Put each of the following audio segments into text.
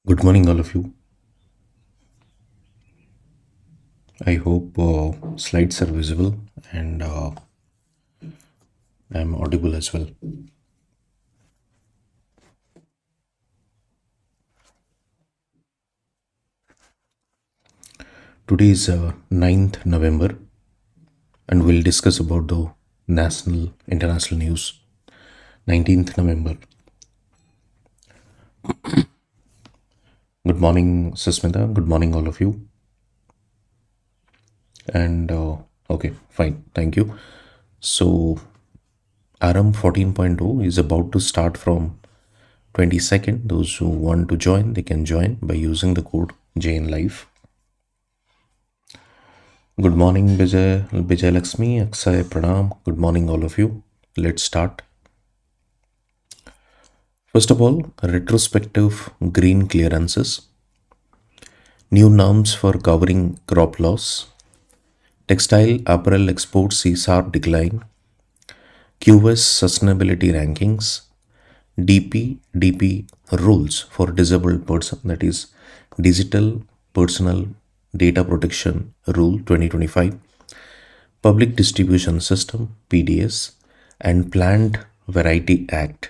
Good morning, all of you. I hope slides are visible and I'm audible as well. Today is 9th November and we'll discuss about the national international news. 19th November. Good morning, Susmita. Good morning, all of you. And okay, fine. Thank you. So, Aarambh 14.0 is about to start from 22nd. Those who want to join, they can join by using the code JNLive. Good morning, Vijay Lakshmi, Akshay, Pranam. Good morning, all of you. Let's start. First of all, retrospective green clearances, new norms for covering crop loss, textile apparel exports see sharp decline, QS sustainability rankings, DP rules for disabled person, that is Digital Personal Data Protection Rule 2025, Public Distribution System PDS, and Plant Variety Act.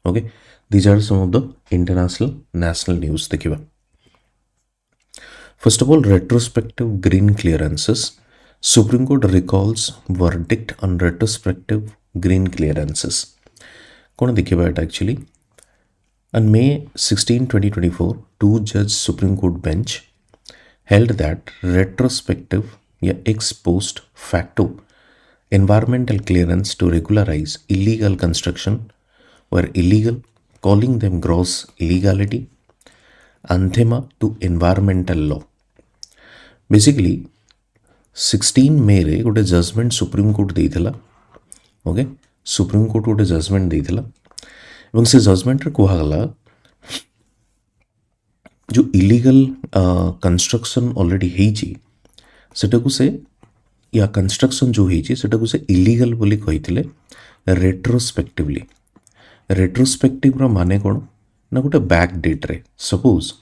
Okay, these are some of the international national news. First of all, retrospective green clearances. Supreme Court recalls verdict on retrospective green clearances. कौन देखिए it actually? On May 16, 2024, two-judge Supreme Court bench held that retrospective या ex post facto environmental clearance to regularize illegal construction were illegal, calling them gross illegality, anathema to environmental law. Basically, 16 May रे गोटे judgment supreme court देइथिला. Okay, supreme court गोटे judgment देइथिला एवं से judgment रे कुहागला जो इलीगल कंस्ट्रक्शन ऑलरेडी हेइची सेटाकू से या कंस्ट्रक्शन जो हेइची सेटाकू से इलीगल बोली कहिथिले रेट्रोस्पेक्टिवली. रेट्रोस्पेक्टिव रो माने कोन ना गोटे बैक डेट रे. सपोज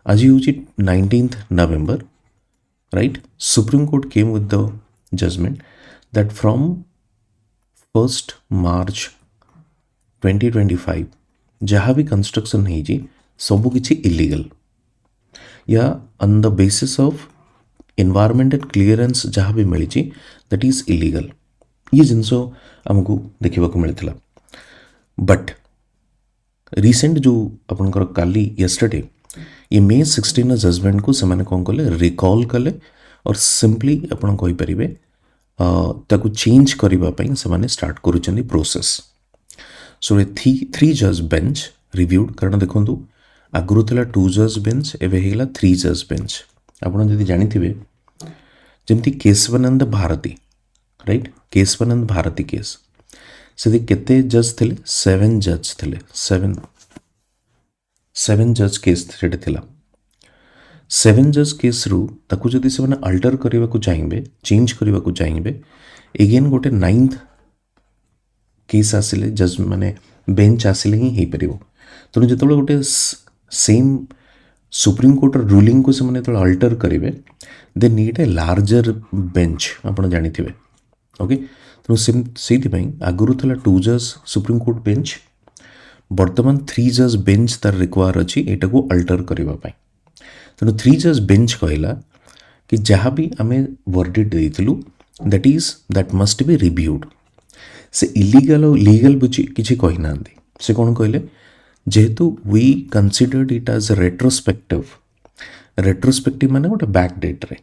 आज होची 19th November, right? Supreme Court came with the judgment that from 1st March 2025 जहाँ भी कंस्ट्रक्शन है सबू किसी इलीगल या on the basis of environmental clearance जहाँ भी मिली दैट इज इलीगल. ये जिनस आमको देखा मिलता. बट रिसेंट जो आपनकर काली येस्टरडे ये May 16 जजमेंट को से कौन कले रिकॉल कले और सिंपली आपन कहि परिबे ताकू चेंज करने से स्टार्ट करुचंदी प्रोसेस. सो थ्री जज बेंच रिव्यूड कारण देखो आगुरी था 2 जज बेंच एवं 3 जज बेंच. आपड़ जदि जानी जमती केशवानंद भारती, राइट? केशवानंद भारती केस से केते जज थे? 7 जज थे. 7 जज केस थिला. 7 जज केस रु ताकू जदि से अल्टर करने को चाहिए, चेंज करने को चाहिए, एगेन गोटे 9th केस आसिले जज माने बेंच आसिले ही पार. तेणु जो गोटे सेम सुप्रीम कोर्ट रूलिंग को से अल्टर करेंगे they need a larger bench. आप जानी. ओके, तेणु से आगुरी था 2 जज सुप्रीम कोर्ट बेंच, बर्तमान 3 जज बेंच तार रिक्वायर अच्छी यहाँ को अल्टर करने. तेणु 3 जज बेंच कहला कि जहाँ भी आम वर्डिक्ट देइथिलु दैट मस्ट बी रिव्यूड. से इलीगल और लीगल बुझी किसी कही ना. से कौन कहले जेहेतु we considered it as retrospective. Retrospective माने गोटे बैक डेट रे.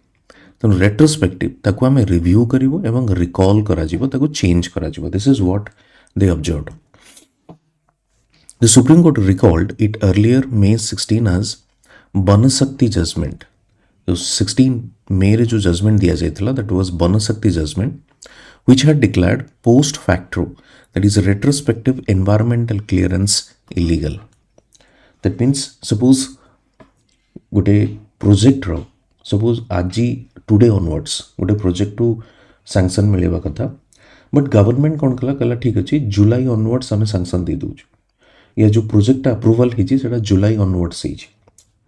तेणु रेट्रोस्पेक्टिव ताकू आम रिव्यू करिवो एवं रिकॉल करा जिवो, ताकू चेंज करा जिवो. This is what they observed. The Supreme Court recalled it earlier May 16 as Banasakti judgment. So 16 May रे जो judgment दिया जाता that was Banasakti judgment, which had declared post facto, that is retrospective environmental clearance illegal. That means suppose गोटे project रो suppose आज today onwards गोटे project to sanction मिलवा कथा, but government कौन कला ठीक अच्छे जुलाई ऑनवर्ड्स आम सैंक्शन दे दूँ या जो प्रोजेक्ट अप्रूवल होती जुलाई ऑनवर्ड्स.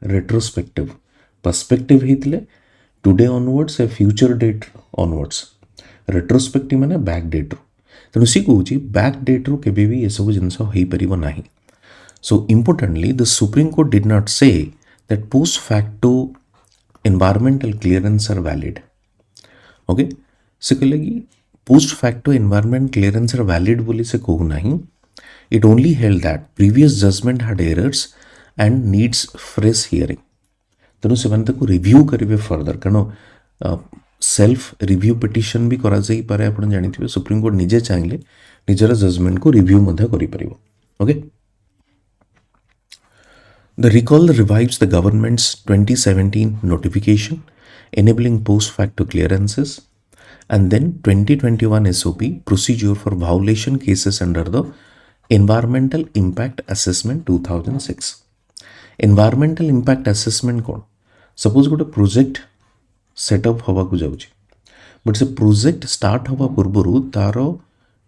retrospective perspective ହେଇଥିଲେ today onwards a future date onwards retrospective ମାନେ back date ରୁ ତେଣୁ ସି କହୁଛି back date ରୁ କେବେ ବି ଏସବୁ ଜିନିଷ ହେଇପାରିବ ନାହିଁ so importantly the Supreme Court did not say that post facto environmental clearance are valid okay से कहले कि post facto environment clearance are valid बोली से कहू नहीं it only held that previous judgment had errors and needs fresh hearing तेणु से review करेंगे फर्दर कारण सेल्फ रिव्यू पिटिशन भी करा जाई पारे आपण जानिथिबे सुप्रीम कोर्ट निजे चाहिले निजर जजमेंट को रिव्यू मध्य करि परिबो okay the recall revives the governments 2017 notification enabling post facto clearances and then 2021 SOP procedure for violation cases under the environmental impact assessment 2006 environmental impact assessment कौन सपोज गोटे project setup हवा को जाउची but से project start हवा पूर्व तार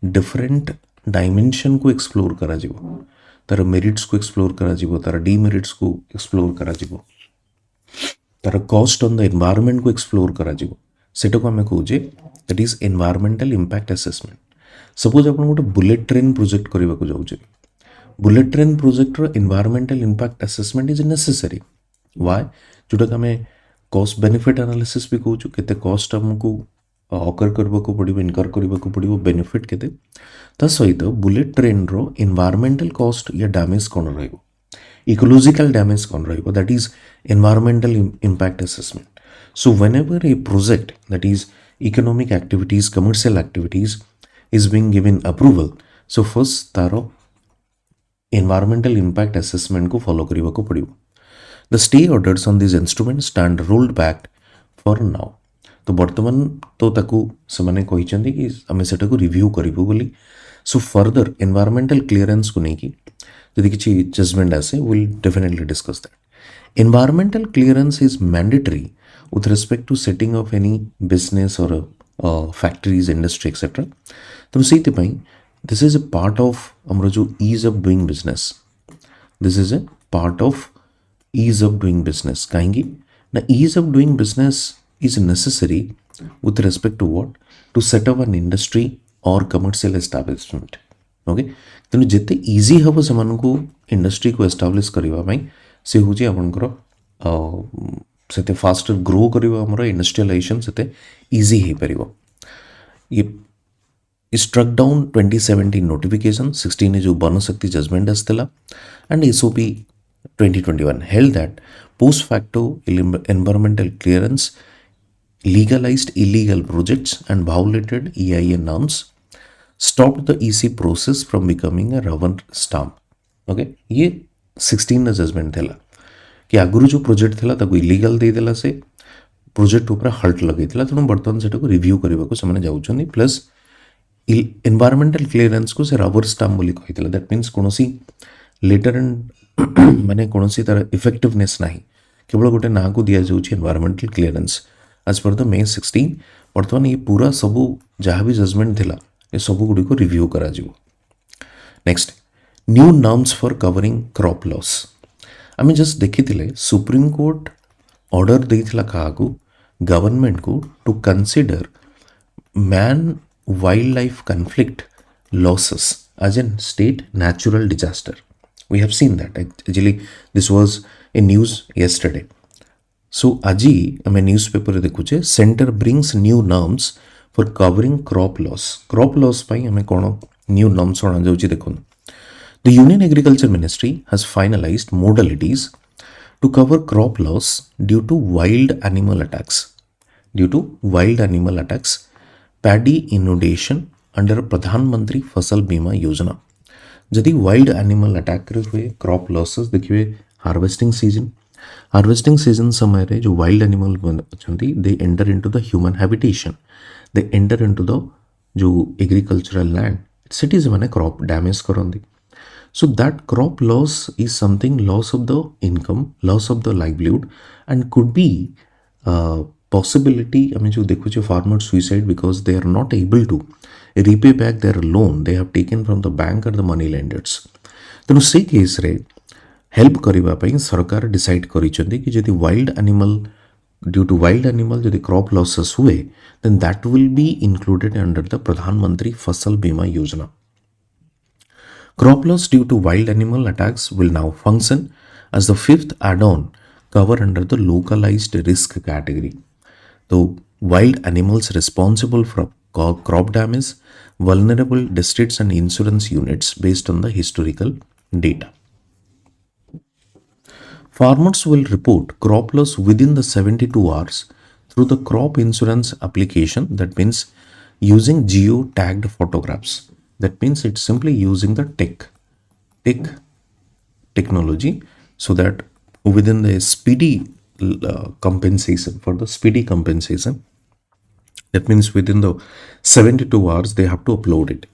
different dimension को एक्सप्लोर करा जिवो तार मेरिट्स को एक्सप्लोर करा जिवो तार डीमेरिट्स को एक्सप्लोर करा जिवो तार कॉस्ट ऑन द एनवायरनमेंट को एक्सप्लोर करा जिवो सेटा को हमें कहूजे that is environmental impact assessment suppose आपण गोटे बुलेट ट्रेन प्रोजेक्ट करबा को जाउचे बुलेट ट्रेन प्रोजेक्ट रो environmental impact assessment is necessary why जोटा कि आम कॉस्ट बेनिफिट एनालिसिस भी कहूँ केते कॉस्ट आमको अकर करबा को पड़िबो इनकर करबा को पड़िबो बेनिफिट केते ता सहित बुलेट ट्रेन रो एनवायरमेंटल कॉस्ट या डैमेज कोन रहइबो इकोलॉजिकल डैमेज कोन रहइबो that is environmental impact assessment so whenever a project that is economic activities commercial activities is being given approval so first तारो एनवायरमेंटल इंपैक्ट असेसमेंट को follow करबा को पड़िबो The stay orders on these instruments stand rolled back for now. तो वर्तमान तो ताकू समाने कही चंदी कि हमें सेटा को रिव्यू करिबो बोली सो फर्दर एनवायरमेंटल क्लियरेंस को नहीं की यदि किसी जजमेंट आसे will definitely discuss that environmental clearance is mandatory with respect to setting of any business or factories industry etc तो सेति पई this is a part of हमरो जो ease of doing business this is a part of ease of doing business कहेंगे ना ease of doing business is necessary with respect to what to set up an industry or commercial establishment okay तेणु जिते easy हम से को industry को establish करने से हूँ आपंकर से फास्टर ग्रो कर इंडस्ट्रियलाइजेशन से इजी हो पार ये स्ट्रक डाउन 2017 नोटिफिकेशन 16 जो बनशक्ति जजमेंट आसला and SOP 2021 held that post facto environmental clearance legalized illegal projects and violated EIA norms stopped the EC process from becoming a rubber stamp okay ये 16 judgement थेला कि आगुरु जो project थेला ताको illegal दे देला से प्रोजेक्ट ऊपर हल्ट लगे थेला तेणु बर्तमान सेटा को रिव्यू करबा को से जाउछनी प्लस एनवायरमेंटल क्लियरेंस को से रबर स्टाम्प बोली कहितला दैट मीन्स कोनोसी लेटर एंड माने कोनोसी तार इफेक्टिवनेस नाही केवल गोटे ना को दिया जाउछि एनवायरमेंटल क्लियरेंस आज पर द May 16 बर्तमान ये पूरा सबू जहाँ भी जजमेंट थिला ये सबू गुडी को रिव्यू करा जिवो next new norms for covering crop loss आम जस्ट देखी सुप्रीम कोर्ट ऑर्डर देइथिला काहाकू गवर्नमेंट को to consider man wildlife conflict losses as an state natural disaster we have seen that actually this was a news yesterday so aji ame newspaper dekhuche center brings new norms for covering crop loss pai ame kono new norms ona jauchi dekhun the union agriculture ministry has finalized modalities to cover crop loss due to wild animal attacks paddy inundation under pradhan mantri fasal bima yojana जदि wild animal attack हुए crop losses देखिए harvesting season समय रे जो wild animal अच्छा they enter into the human habitation they enter into the जो agricultural land cities माने crop damage करंदी so that crop loss is something loss of the income loss of the livelihood and could be possibility I mean जो देखो farmer suicide because they are not able to repay back their loan they have taken from the bank or the money lenders तेणु से case रे help करबा पई सरकार decide करिसेंती कि जदि wild animal due to wild animal जदि क्रॉप लॉसेस हुए then that will be included under the Pradhan Mantri Fasal Bima योजना. Crop loss due to wild animal attacks will now function as the fifth add-on cover under the localized risk category. So, wild animals responsible for crop damage, vulnerable districts and insurance units based on the historical data. Farmers will report crop loss within the 72 hours through the crop insurance application. That means using geo-tagged photographs. That means it's simply using the tech technology so that within the speedy compensation, for the speedy compensation, that means within the 72 hours they have to upload it.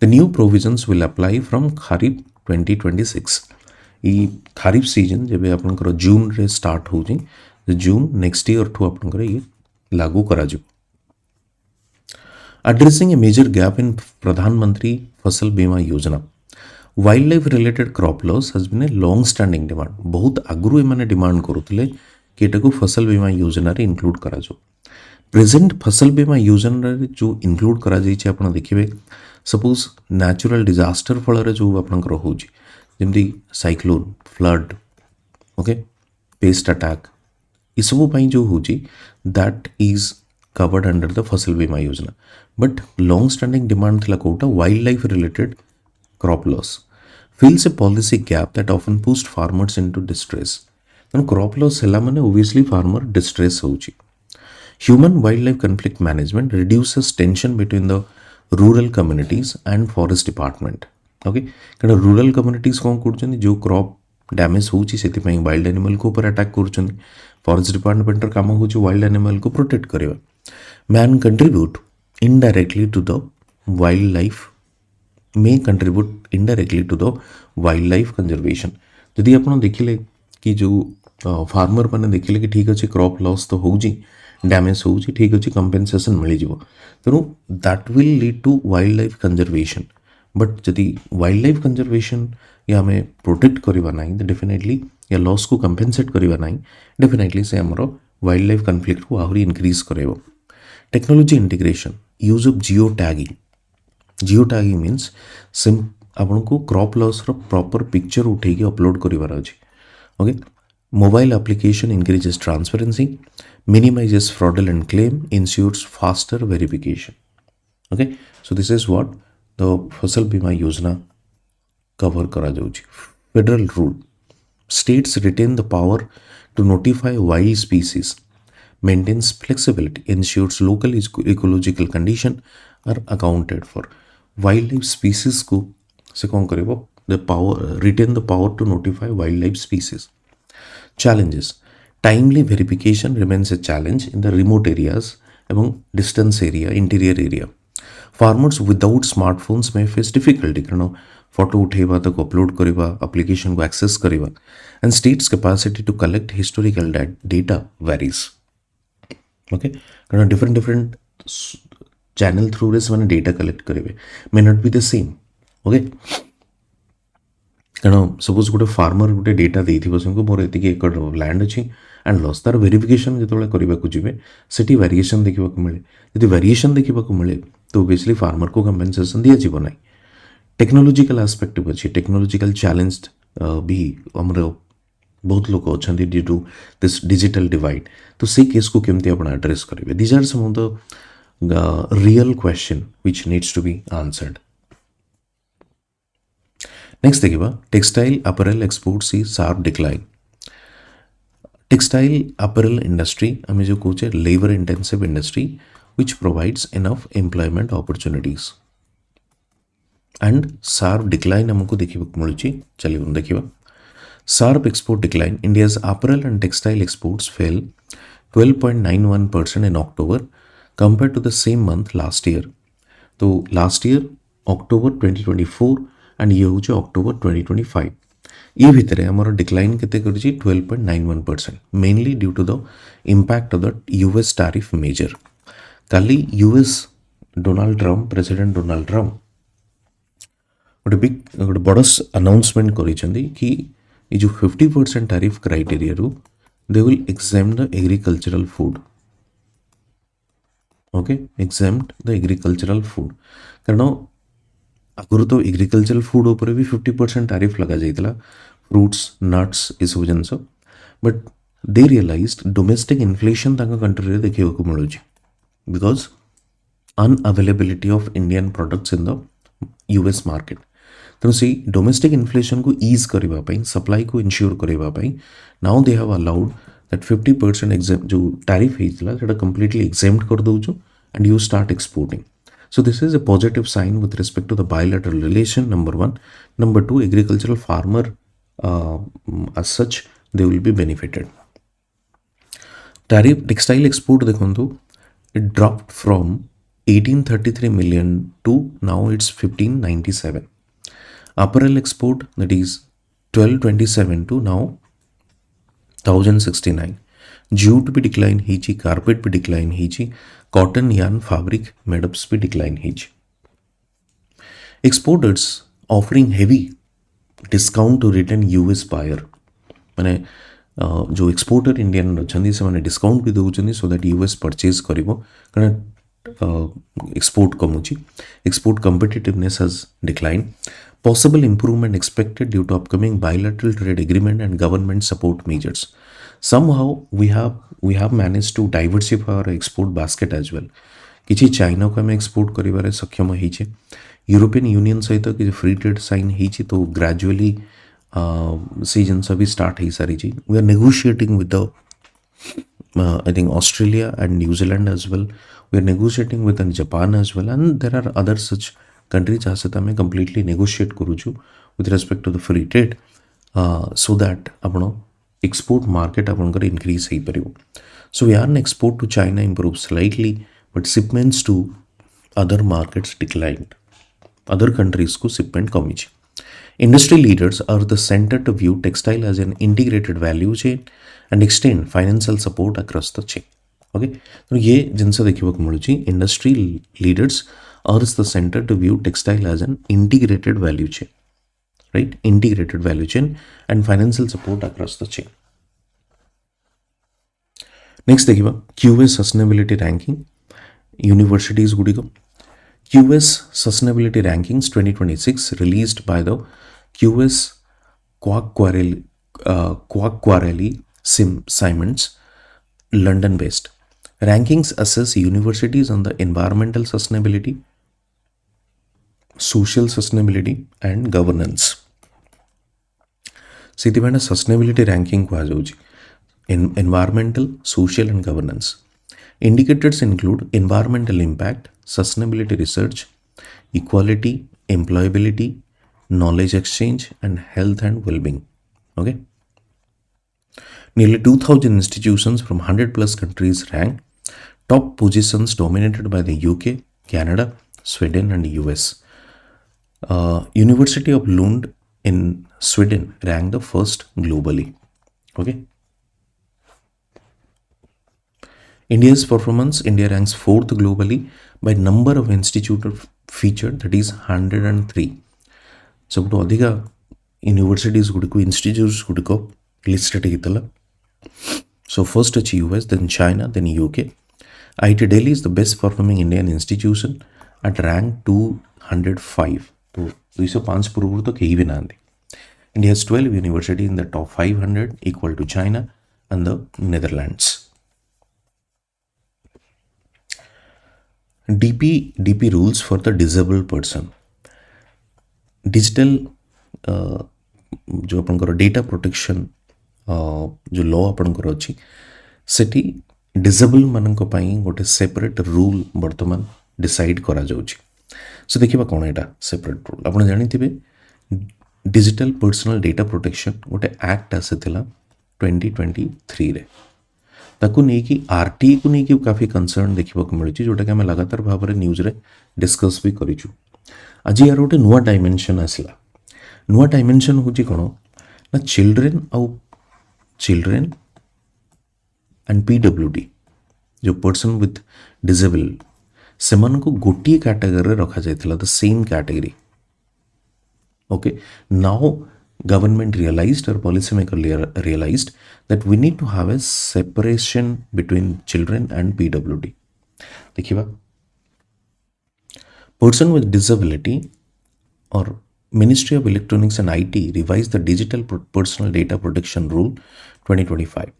The new provisions will apply from Kharif 2026. E kharif season जब आपंकर जून रे start हो जून next year ठू आपंकर ये लागू करा जो. Addressing a major gap in Pradhanmantri Fasal Bima Yojana. Wildlife related crop loss has been a long standing demand. बहुत आगुरु एमाने डिमांड करुतले कि एटाकू फसल बीमा योजना रे इंक्लूड करा जो. प्रेजेंट फसल बीमा योजना रे जो इंक्लूड करा जाइछे आपण देखिबे सपोज नेचुरल डिजास्टर फल रे जो आपनकर होउची जेमती cyclone flood okay pest attack ई सब पई जो होउची that is covered under the फसल बीमा योजना. But long standing demand thila kota wildlife related crop loss fills a policy gap that often pushed farmers into distress. Then crop loss hela mane obviously farmer distress hochi. Human wildlife conflict management reduces tension between the rural communities and forest department. Okay, कारण rural communities कौन करछन जो crop damage होची सेति पई wild animal को ऊपर attack करछन. Forest department र काम होची वाइल्ड एनिमल को प्रोटेक्ट करबा. Man contribute indirectly to the wildlife may contribute indirectly to the wildlife conservation. यदि आपण देखिले कि जो फार्मर माने देखिले कि ठीक अच्छे क्रॉप लॉस तो होउची डैमेज होउची ठीक अच्छे कंपेंसेशन मिली जीवो तेणु that will lead to wildlife conservation. But जदि वाइल्ड लाइफ कंजर्वेशन या हमें प्रोटेक्ट करवा ना तो डेफिनेटली या लॉस को कंपेनसेट करवा ना डेफिनेटली से आमर वाइल्ड लाइफ कन्फ्लिक्ट को आहरी इनक्रीज करेबो. Technology integration use of geo tagging. Geo tagging means सिम आपन को क्रॉप लॉस रो प्रॉपर पिक्चर उठे के अपलोड करिवार अछि. Okay mobile application increases transparency minimises fraudulent claim insures faster verification. Okay so this is what the Fasal Bima Yojana cover करा जाउछि. Federal rule states retain the power to notify wild species, maintains flexibility, ensures local ecological condition are accounted for. Wildlife species को से कौन करेगा the power retain the power to notify wildlife species. Challenges timely verification remains a challenge in the remote areas among distance area interior area. Farmers without smartphones may face difficulty कारण photo उठेबा तक upload करवा application को access करवा and states capacity to collect historical data varies. Okay कारण different channel through रे से data collect करेंगे may not be the same. Okay कारण सपोज गोटे फार्मर गोटे डेटा देइथिबो संको मोर एतिके एकड़ लैंड अछि एंड लॉस तार वेरिफिकेशन जतोले करबा को जिवे सेठी वेरिएशन देखिबा को मिले. यदि वेरिएशन देखिबा को मिले तो ऑब्वियसली फार्मर को कंपेंसेशन दिया जीव नाही. टेक्नोलोजिकल आस्पेक्ट अच्छी टेक्नोलोजिकल चैलेंज भी आमर बहुत लोग अच्छा due to this digital divide तो से केस को केमती आप एड्रेस करेंगे. These are some of the real question which needs to be answered. Next देखिए textile apparel exports is sharp decline. Textile apparel industry आम जो कहे labour intensive industry which provides enough employment opportunities and sharp decline हमको देखा मिलूँ. चलिए देखा sharp export decline. India's April and textile exports fail 12.91% in October compared to the same month last year. तो last year October 2024 and ये हूँ October 2025 ये भितर आमर डिक्लाइन केते करछि 12.91% mainly due to the impact of the US tariff measure. काली US Donald Trump president Donald Trump गोटे बड़ अनाउंसमेंट करिसेंती कि ये जो 50% टैरिफ क्राइटेरिया रू they will exempt the agricultural food. Okay, exempt the agricultural food. कारण आगुरी तो एग्रीकल्चरल फूड उपर भी 50% टैरिफ लगा जाइतला, फ्रूट्स नट्स ये सब जिनस. But they realised domestic inflation तांका कंट्री रे देखिବାକୁ मिलुची because unavailability of Indian products in the US market. तेणु से डोमेस्टिक इन्फ्लेशन को ईज करने सप्लाई को इनश्योर करने now they have allowed that 50% exam जो टैरिफ होता कंप्लीटली एग्जेम्प्ट कर दौचु and you start exporting. So this is a positive sign with respect to the bilateral relation, number one. Number two, agricultural farmer as such they will be benefited. Tariff textile export देखो it dropped from 1833 million to now it's 1597. Apparel export that is 1227 to now 1069. Jute भी decline होची, carpet भी decline होची, cotton yarn fabric madeups भी decline होची. Exporters offering heavy discount to return US buyer माने जो exporter Indian अच्छी से मैंने डिस्काउंट भी दौरान सो दैट यूएस परचेज कर एक्सपोर्ट कमुची. Export competitiveness has decline. Possible improvement expected due to upcoming bilateral trade agreement and government support measures. Somehow we have managed to diversify our export basket as well. किसी China को आम export कर सक्षम होइछे. European union सहित कि free trade sign होइछे तो gradually से जिनस भी स्टार्ट हो सारी. We are negotiating with the I think Australia and New Zealand as well. We are negotiating with Japan as well, and there are other such countries जहाँ से आम completely negotiate करूँ with respect to the free trade so that आपण export market आपंकर increase हो पार. So yarn export to China improve slightly but shipments to other markets declined. Other countries को shipment कमी. Industry leaders are the centre to view textile as an integrated value chain and extend financial support across the chain. Okay, तो ये जिनसे देखा मिलूँ industry leaders or is the center to view textile as an integrated value chain, right? Integrated value chain and financial support across the chain. Next देखिबा QS sustainability ranking universities गुड़िको. QS sustainability rankings 2026 released by the QS Quacquarelli Simons, London based. Rankings assess universities on the environmental sustainability, social sustainability and governance. सिथिपाई sustainability ranking कहुच्छी environmental, social and governance. Indicators include environmental impact, sustainability research, equality, employability, knowledge exchange and health and well-being. Okay. Nearly 2,000 institutions from 100 plus countries ranked. Top positions dominated by the UK, Canada, Sweden and US. University of Lund in Sweden ranked the first globally. Okay. India's performance, India ranks fourth globally by number of institutes featured, that is 103. सब तो अधिका universities गुड़िको institutes गुड़िको listed हितला. So first it's US, then China, then UK. IIT Delhi is the best performing Indian institution at rank 205. तो 205 पूर्व तो कहीं भी ना आती. India has 12 universities in the top 500 equal to China and the Netherlands. DP rules for the disabled person. Digital जो अपन data protection जो law आपणकर अच्छी सेठी डिसेबल मानक गोटे सेपरेट रूल बर्तमान डिसाइड करा जाउची. सो देखिबा कोन एटा सेपरेट रूल आपण जानिथिबे डिजिटल पर्सनल डेटा प्रोटेक्शन गोटे एक्ट आसीथिला 2023 रे. ताकू नहीं कि आरटीई को नहीं कि काफी कंसर्न देखा मिली जोटा कि आम लगातार भाव में न्यूज रे डिस्कस भी करूँ. आज यार गोटे नुआ डायमेंशन आसला. नुआ डायमेंशन हूँ कौन ना चिल्ड्रेन एंड पीडब्ल्यूडी जो पर्सन विथ डिसेबल से गोटे कैटेगरी रखा जाता the same category. Okay, now government realized or policymaker realized that we need to have a separation between children and PWD. देखिए person with disability or Ministry of Electronics and IT revised the Digital Personal Data Protection Rule 2025.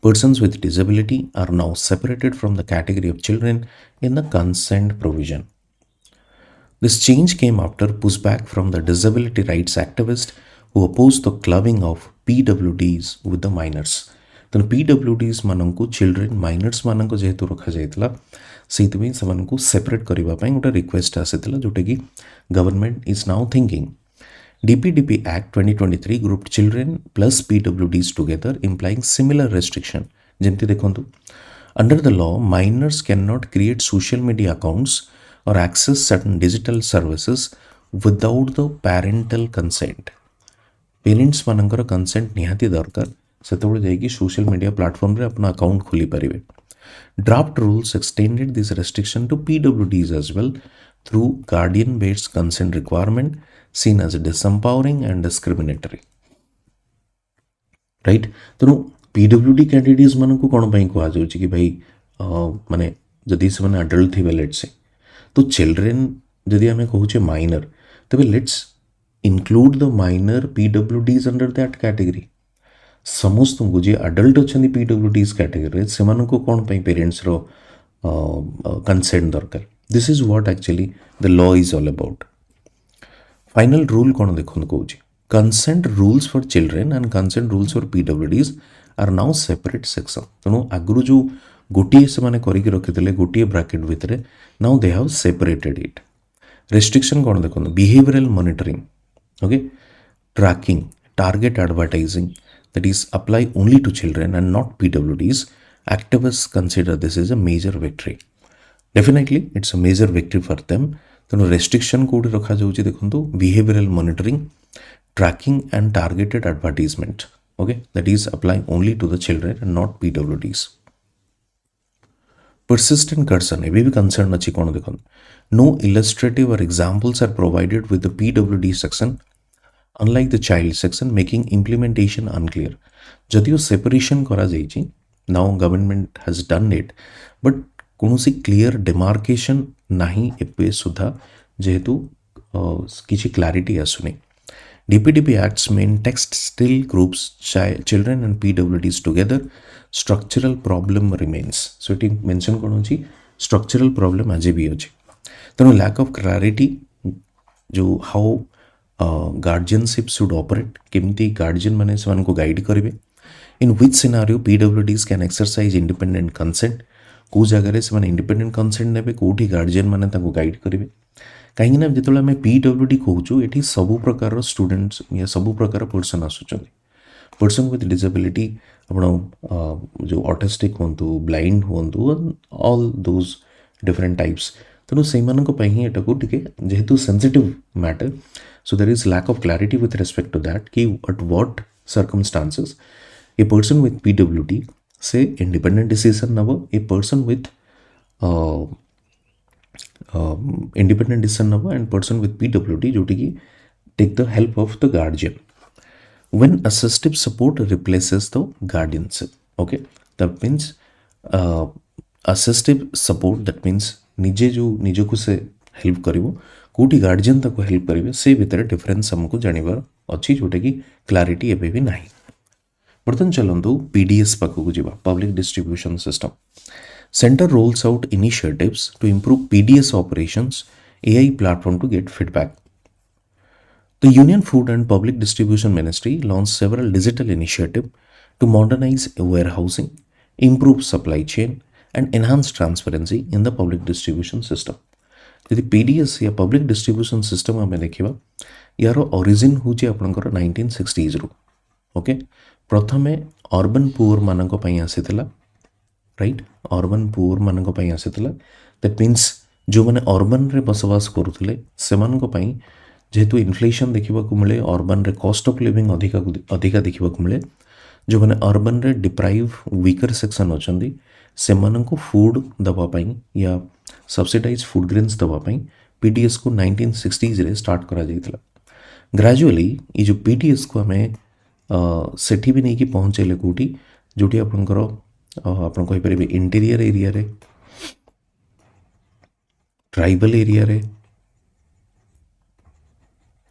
Persons with disability are now separated from the category of children in the consent provision. This change came after pushback from the disability rights activists who opposed the clubbing of PWDs with the minors. ତେଣୁ PWDs ମାନଙ୍କୁ children miners ମାନଙ୍କୁ ଯେହେତୁ ରଖାଯାଇଥିଲା ସେଇଥିପାଇଁ ସେମାନଙ୍କୁ separate କରିବା ପାଇଁ ଗୋଟେ ରିକ୍ୱେଷ୍ଟ ଆସିଥିଲା ଯେଉଁଟାକି government is now thinking DPDP Act 2023 grouped children plus PWDs together implying similar restriction. ଯେମିତି ଦେଖନ୍ତୁ under the law minors cannot create social media accounts or access certain digital services without the parental consent. Parents ମାନଙ୍କର consent ନିହାତି ଦରକାର ସେତେବେଳେ ଯାଇକି social media platformରେ ଆପଣ account ଖୋଲି ପାରିବେ. Draft rules extended this restriction to PWDs as well through guardian based consent requirement seen as disempowering and discriminatory. Right? ତେଣୁ PWD candidates ମାନଙ୍କୁ କ'ଣ ପାଇଁ କୁହାଯାଉଛି କି ଭାଇ ମାନେ ଯଦି ସେମାନେ ଆଡଲ୍ଟ ଥିବେ ଲେଟ୍ସ ସେ ତ ଚିଲଡ୍ରେନ୍ ଯଦି ଆମେ କହୁଛେ ମାଇନର ତେବେ let's include the minor PWDs under that category ସମସ୍ତଙ୍କୁ ଯିଏ ଆଡଲ୍ଟ ଅଛନ୍ତି PWDs କ୍ୟାଟେଗୋରୀରେ ସେମାନଙ୍କୁ କ'ଣ ପାଇଁ ପେରେଣ୍ଟସ୍ର କନସେଣ୍ଟ ଦରକାର this is what actually the law is all about. Final rule कौन देखो कौच consent rules for children and consent rules for PWDs are now separate section. तेणु आगु जो गोटे से करके रखी गोटे ब्राकेट भितर now they have separated it. Restriction कौन देखो behavioural monitoring okay tracking target advertising that is apply only to children and not PWDs. Activists consider this is a major victory. Definitely it's a major victory for them. तेणु restriction कौटी रखा जाऊँगी देखो behavioural monitoring tracking and targeted advertisement okay that is apply only to the children and not PWDs. persistent कर्सन ए भी concern अच्छी कौन देखो नो इलस्ट्रेटिव और examples are provided with the PWD section unlike the child section making implementation unclear. जदिव separation करा जाइछि now government has done it but कौन सी क्लीयर डिमार्केशन नहीं एपे सुधा जेहेतु किसी clarity आसुनी. DPDP Act's main text still groups children and PWDs together. Structural problem remains. So it mention कौन होची structural problem आज भी होची. तेणु lack of clarity जो how guardianship should operate केमती guardian माने सेमान को गाइड करिवे in which scenario PWDs can exercise independent consent कौ जगार से इंडिपेंडेंट कंसेंट ने कौटी गार्जियन मैंने गाइड करेंगे कहीं जो आम PWD कहूँ ये सबू प्रकार स्टूडेंट्स या सबू प्रकार पर्सन आसुँच पर्सन विथ डिसेबिलिटी आप जो ऑटिस्टिक हूँ ब्लाइंड हूँ ऑल दोज डिफरेंट टाइप्स तेणु से यहाँ को जेहेतु sensitive matter so there is lack of clarity with respect to that कि at what circumstances a person with PWD से इंडिपेंडेंट डिसीजन नब a person with independent decision नब एंड पर्सन विथ PWD जोटी की take the help of the guardian when assistive support replaces the guardianship okay that means assistive support that means निजे जो निजको से help करिवो कोटी guardian ताको help करिवे से भितर डिफरेंस हमको जानिबार अछि जोटा की क्लैरिटी एबे भी नाही. बर्तन चलतु PDS पाखक जावा public distribution system. Centre rolls out initiatives to improve PDS operations AI platform to get feedback. The union food and public distribution ministry launch several digital initiative to modernise warehousing improve supply chain and enhance transparency in the public distribution system. यदि PDS या public distribution system आम देखा यार origin हूँ आपंकर 1960s okay प्रथमे urban poor मानक आसीला राइट अर्बन पुअर मानक आसीला दैट मीन्स जो मैंने अर्बन रे बसवास करुले जेहेतु इन्फ्लेशन देखा मिले अर्बन रे कॉस्ट ऑफ लिविंग अधिका देखा मिले जो मैंने अर्बन रे डिप्राइव वीकर सेक्शन अच्छा से फूड दवापाई या सब्सिडाइज फूड ग्रेन्स दवापाई PDS को 1960s रे स्टार्ट करा जाइतला. ग्रेजुअली ये जो पीडीएस को आम सेठी भी नहीं कि पहुँचेले कौटी जोटी आपंकर आप कहीपर इंटीरियर एरिया रे ट्राइबल एरिया रे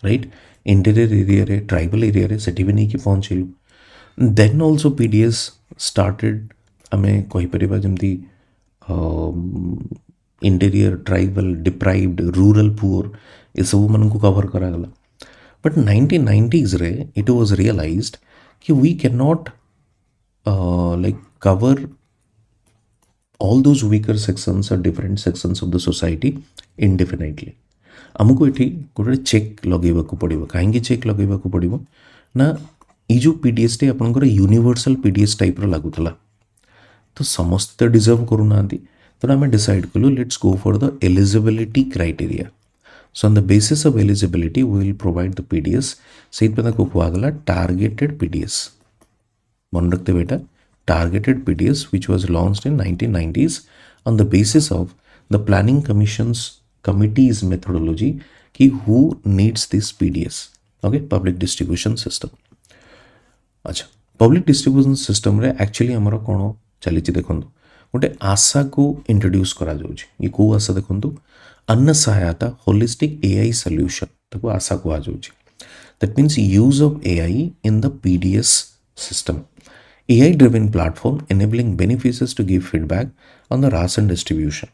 राइट इंटीरियर एरिया रे ट्राइबल एरिया रे सेठी भी नहीं कि पहुँचेलु देन ऑल्सो पीडीएस स्टार्टेड आम कहीपर जमी interior tribal deprived rural poor ये सब मान कवर करागला बट 1990s रे इट वाज रियलाइज्ड कि we can not like cover all those weaker sections or different sections of the society indefinitely आमको ये गोटे चेक लगेवाक पड़ो कहीं चेक लगेवाक पड़ो ना ये जो पीडीएस टे आपंकर यूनिवर्सल पीडीएस टाइप लगुला तो समस्ते डिजर्व करूना तो आम डिसाइड कलु let's go for the eligibility criteria so on the basis of eligibility we will provide the PDS से कहगला टारगेटेड पीडीएस मन रखते बेटा targeted PDS which was launched in 1990s on the basis of the Planning Commission's committee's methodology कि who needs this PDS okay public distribution system अच्छा public distribution system रे actually हमारा कौन चली देखो गोटे आशा को इंट्रोड्यूस करा जाउछि ये को आशा देखो अन्न सहायता होलिस्टिक एआई सॉल्यूशन ताको आशा को जाउछि that means use of AI in the PDS system AI driven platform enabling beneficiaries to give feedback on the ration distribution.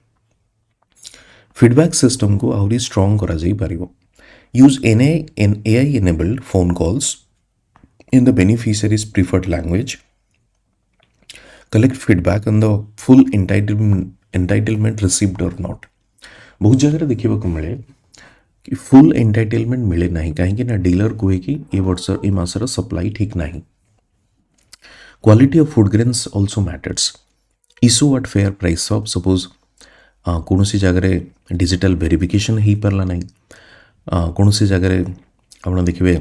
Feedback system को आउरी strong करा जाई परिवो. Use AI enabled phone calls in the beneficiary's preferred language. Collect feedback on the full entitlement received or not. बहुत जगह देखिबा को मिले कि full entitlement मिले नहीं कहीं ना डीलर कोई कि ये वर्ष ये मासर सप्लाई ठीक नहीं Quality of food grains also matters. Issue at fair price of suppose कौन सी जगह डिजिटल वेरिफिकेशन ही पारला नहीं कौन सी जगह आप देखिए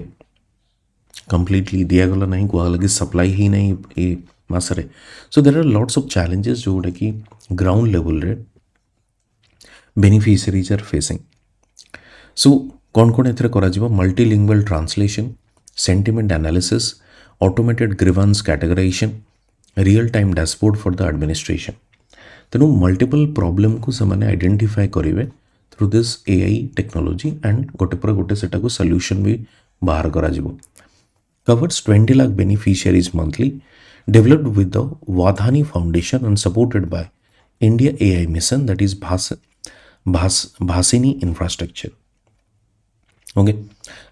कम्प्लीटली दिगला नहीं कहला कि सप्लाई ही नहीं ये मासरे so there are lots of challenges जोटा कि ग्राउंड लेवल रे बेनिफिशियरीज आर फेसिंग सो कौन कौन एथरे करा जिवो multilingual translation sentiment analysis automated grievance categorization real time dashboard for the administration तेणु मल्टीपल प्रॉब्लम को से आइडेंटिफाई करेंगे through this AI technology and गोटे पर गोटे सेटा को सॉल्यूशन भी बाहर करा जिवो covers 20 lakh beneficiaries monthly developed with the Wadhwani foundation and supported by India AI mission that is Bhashini infrastructure okay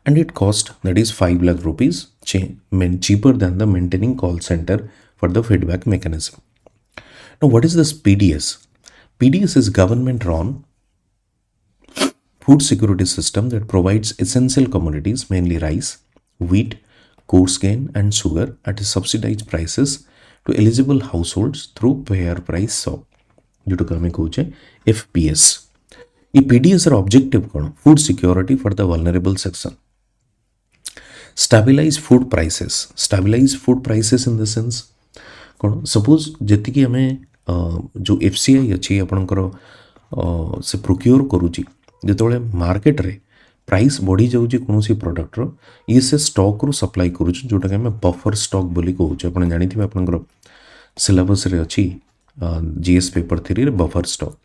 and it cost that is 5 lakh rupees cheaper than the maintaining call center for the feedback mechanism. Now what is this PDS? PDS is government run food security system that provides essential commodities mainly rice, wheat, coarse grain and sugar at subsidized prices to eligible households through fair price shop जो कमें कहूचे FPS. ये PDS र objective कौन food security for the vulnerable section stabilise food prices in the sense कौन suppose जी आम जो एफसीआई अच्छी आपणकर से प्रोक्योर करुच्ची जो मार्केट रे प्राइस बढ़ी जाऊँगी कौन सी प्रोडक्टर ये से स्टॉक रू सप्लाई करुच्छ जोटा कि आम बफर स्टॉक बोली कहूँ आप जानी आपंकर सिलेबस रे अच्छी जीएस पेपर 3 रे बफर स्टॉक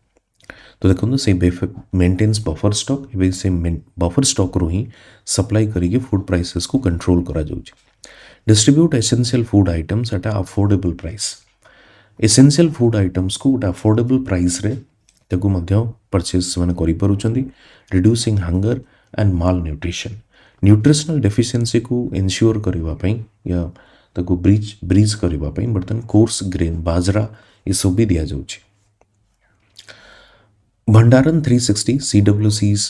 तो देखो से मेंटेन्स बफर स्टॉक से बफर स्टॉक रू ही सप्लाई करिके फूड प्राइसेस को कंट्रोल करा जाउछि distribute essential food items at affordable price essential food items को गोटे अफोर्डेबल प्राइस रे ताकू मध्य परचेस से करि पारुछंदी reducing hunger and malnutrition nutritional deficiency को इनश्योर करबा पई या ताकू ब्रीज करबा पई बर्तन कोर्स ग्रेन बाजरा ये सब भी दिया जाउछि भंडारण 360 CWC's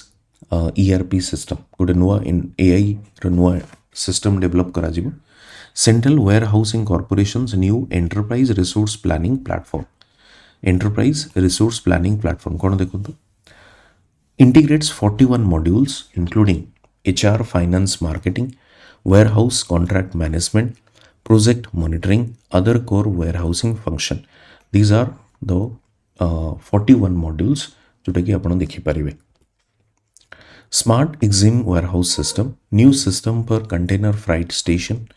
ERP सिस्टम गोटे नुआ AI रो नुआ सिस्टम डेवलप करा जिवो central warehousing corporations new enterprise resource planning platform कौन देखो integrates 41 modules including HR, finance, marketing, warehouse contract management, project monitoring, other core warehousing function. These are the 41 modules जोटा कि आप देखिपारे. Smart exim warehouse system, new system per container freight station,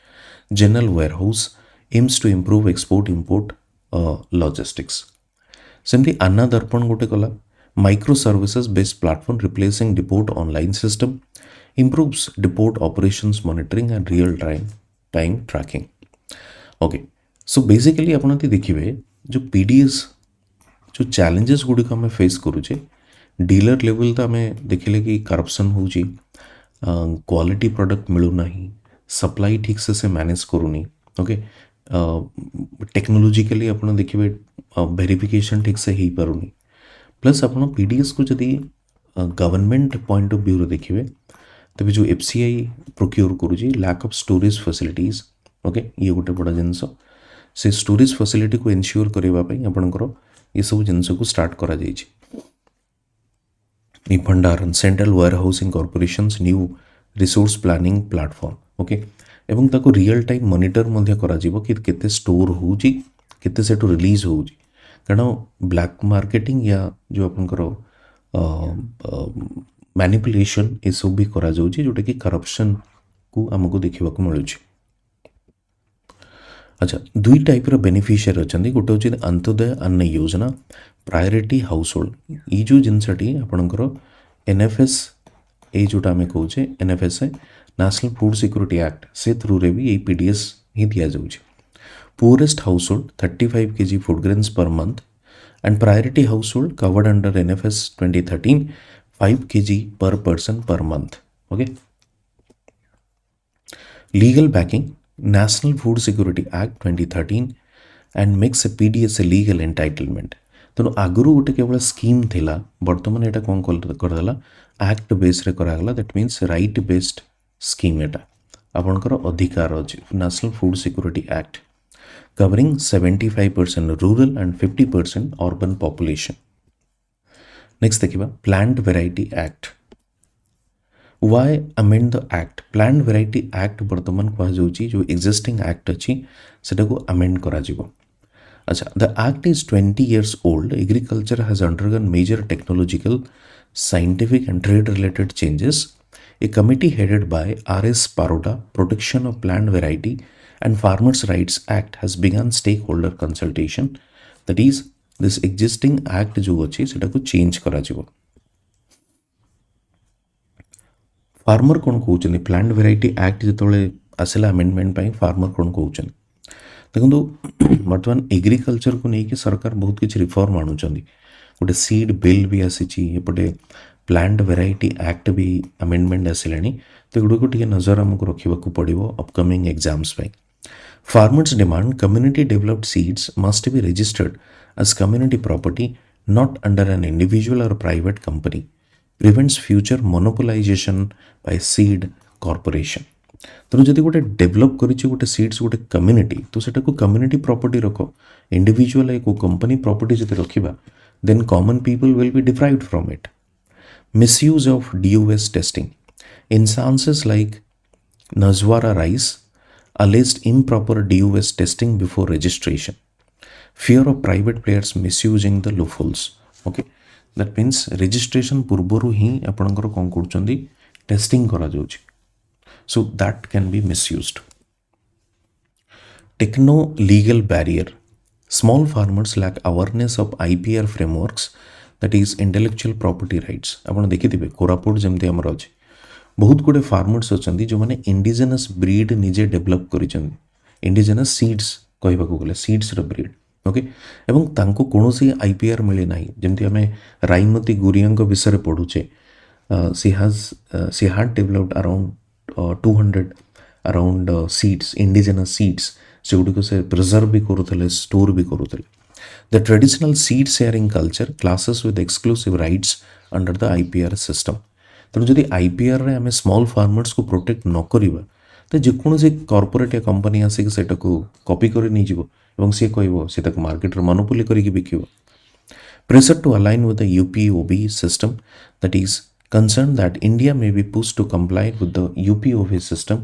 general warehouse aims to improve export import logistics. ସେମିତି ଆନା ଦର୍ପଣ ଗୋଟେ କଲା micro services based platform replacing deport online system improves depot operations monitoring and real time tracking. Okay, so basically ଆପଣ ଯଦି ଦେଖିବେ जो PDS जो challenges ଗୁଡ଼ିକ ଆମେ फेस करूचे डीलर लेवल तो आम देखिले कि करप्शन होची क्वालिटी प्रोडक्ट मिलूना सप्लाई ठीक से मैनेज करूनी ओके टेक्नोलोजिकली आप देखिए वेरिफिकेशन ठीक से हो पारुनी प्लस आप पीडीएस को जदि गवर्नमेंट पॉइंट ऑफ व्यू देखिए तेज जो एफसीआई प्रोक्योर करुँच lack of storage facilities okay ये गोटे बड़ा जिनस से स्टोरेज फैसिलिटी को एनश्योर करने आपणकर ये सब जिनस को स्टार्ट करा भंडारण central warehousing corporations new resource planning platform okay एवं ताको रियल टाइम मॉनिटर मध्य करा जीवो कि केते स्टोर होउची केते सेटू रिलीज होउची कारण ब्लैक मार्केटिंग या जो आपनकर मैनिपुलेशन ये सब भी करा जाउची जोटा कि करप्शन को हमको देखिबा को मिलुची। अच्छा दुई टाइप रो बेनिफिशियरी अछंती गोटे होची अंत्योदय अन्न योजना प्रायोरिटी हाउस होल्ड ये जो जिनसटी आपणकर एनएफएस ये जोटा आम कहे एनएफएस है नेशनल फूड सिक्योरिटी एक्ट से थ्रू रे भी ये पीडीएस ही दि जाऊँगी poorest house hold 35 kg food grains per month and priority house hold covered under NFS 2013 5 kg पर person per month okay legal backing national food security act 2013 and makes a PDS a legal entitlement तेणु आगुरी गोटे केवल scheme थिला बर्तमान यहाँ कौन करदेला act base रे करागला that means right based scheme एटा आपणकर अधिकार अच्छे national food security act covering 75% rural and 50% urban population. Next देखिबा plant variety act why amend the act plant variety act बर्तमान कहुची जो एक्जिस्टिंग एक्ट अच्छी सेटा को अमेंड करा जिवो। अच्छा the act is 20 years old agriculture has undergone major technological scientific and trade related changes a committee headed by R S. Paroda protection of plant variety and farmers rights act has begun stakeholder consultation that is this existing act जो अच्छी सेटा को change करा जिवो। Farmer कौन कहते plant variety act जो आसला अमेंडमेंट फार्मर कौन कहते देखो बर्तमान एग्रीकल्चर को लेकिन सरकार बहुत किसी रिफॉर्म आणुचंदी गोटे सीड बिल भी आसीपटे प्लांट वेराइटी एक्ट भी अमेंडमेंट आसिलानी तो एगुड़ को नजर आमको रखा पड़ो upcoming exams farmers demand community developed seeds must be registered as community property not under an individual और private company prevents future monopolization by seed corporation तेणु जब गोटे डेभलप कर गोटे सीड्स गोटे कम्युनिटी तो सेटा को कम्युनिटी प्रॉपर्टी रख इंडिविजुअल को कंपनी प्रॉपर्टी जब रखा then common people will be deprived from it misuse of DOS testing in chances like Njavara rice alleged improper DOS testing before registration fear of private players misusing the loopholes okay that means registration पूर्वरु ही आपणकर कौन कर testing करा जाउछि so that can be misused techno legal barrier small farmers lack awareness of IPR frameworks that is intellectual property rights आपण देखिथिबे कोरापुट जेमते हमर अछि बहुत गुड़े farmers अच्छा जो मैंने इंडिजिनस ब्रीड निजे डेभलप कर इंडिजिनस सीड्स कहवा गले सीड्स ब्रीड ओके एवं तांको कौनसी आईपीआर मिले ना जमती आम राईमती गुरिया विषय पढ़ुचे she had developed around 200 around seeds indigenous seeds से गुड़िक से प्रिजर्व भी करुले स्टोर भी करुले the traditional seed sharing culture clashes with exclusive rights under the IPR system तेणु जदि आईपीआर रे आम स्मॉल फार्मर्स को प्रोटेक्ट न करिबा तो जेकोसी कॉर्पोरेट या कंपनी आसिक सेटा को कॉपी कर नहीं जीवो एवं सी कहबो से ताको मार्केट रे मोनोपोली करके बिकिबो pressure to align with the UPOV system that is concerned that India may be pushed to comply with the UPOV system,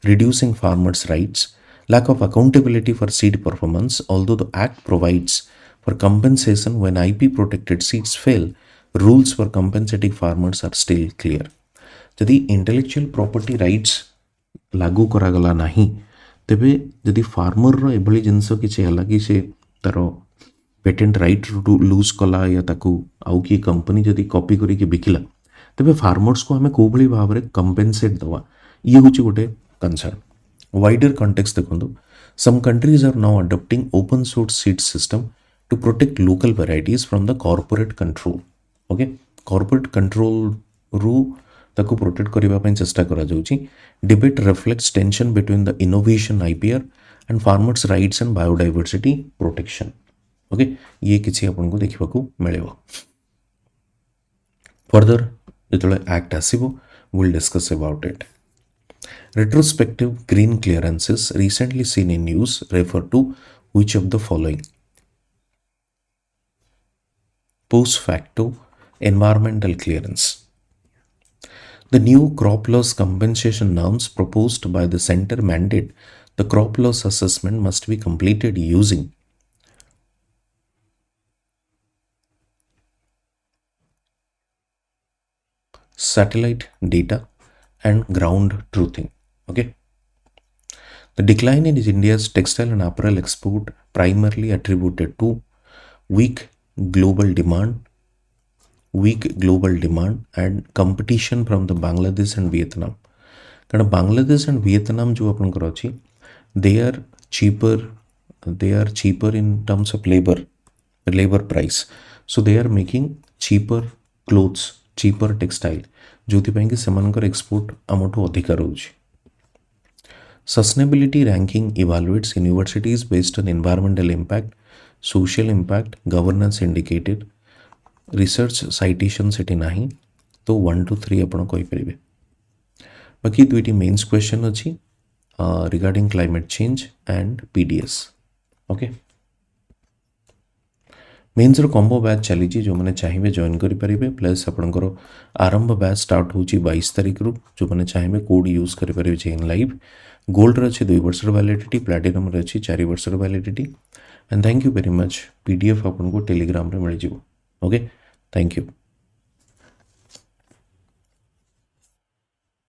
reducing farmers' rights, lack of accountability for seed performance. Although the Act provides for compensation when IP protected seeds fail, rules for compensating farmers are still clear. जदि intellectual property rights लागू करागला नहीं तेबे जदि farmer रो एभली जिनस किछि हला कि से तार पेटेंट राइट लूज कला या ताकू आउ कि कंपनी जदि कॉपी करी के बिकिला तेबे फार्मर्स को हमें को भली भाव रे कंपेंसेट दवा ये होची गोटे कंसर्न. वाइडर कॉन्टेक्स्ट देखंतु some countries are now adopting open source seed system to protect local varieties from the corporate control. Okay, corporate control ru ताको प्रोटेक्ट करबा पई चेष्टा करा जाउची. Debate reflects tension between the innovation IPR and farmers rights and biodiversity protection. Okay, ये किछि आपन को देखिबा को मिलेबो. फर्दर जेतले एक्ट आसीबो will discuss about it. Retrospective green clearances recently seen in news refer to which of the following? Post facto environmental clearance. The new crop loss compensation norms proposed by the center mandate the crop loss assessment must be completed using satellite data and ground truthing. Okay. The decline in India's textile and apparel export primarily attributed to weak global demand and competition from the Bangladesh and Vietnam. कारण Bangladesh and Vietnam जो अपन करो छी they are cheaper in terms of labor price, so they are making cheaper clothes, cheaper textile जोथिपाई कि सेमानकर export आमठू अधिकार होछि. Sustainability ranking evaluates universities based on environmental impact, social impact, governance indicated. Research citation सेठी नाही तो 1 to 3 आपण कहि परिबे. बाकी दुईटी मेंस क्वेश्चन अछि regarding climate change and PDS. Okay, mains रो कॉम्बो बैच चली जो मैंने चाहिए जॉइन करि परिबे. प्लस आपनकर आरंभ बैच स्टार्ट होची 22 तारिख रु जो मैंने चाहिए कोड यूज करि परिबे चेन लाइव. गोल्ड रे अछि 2 वर्ष वैलिडिटी, प्लैटिनम रे अछि 4 वर्ष validity. And thank you very much. PDF आपन को टेलीग्राम रे मिल जिवो. Okay, thank you.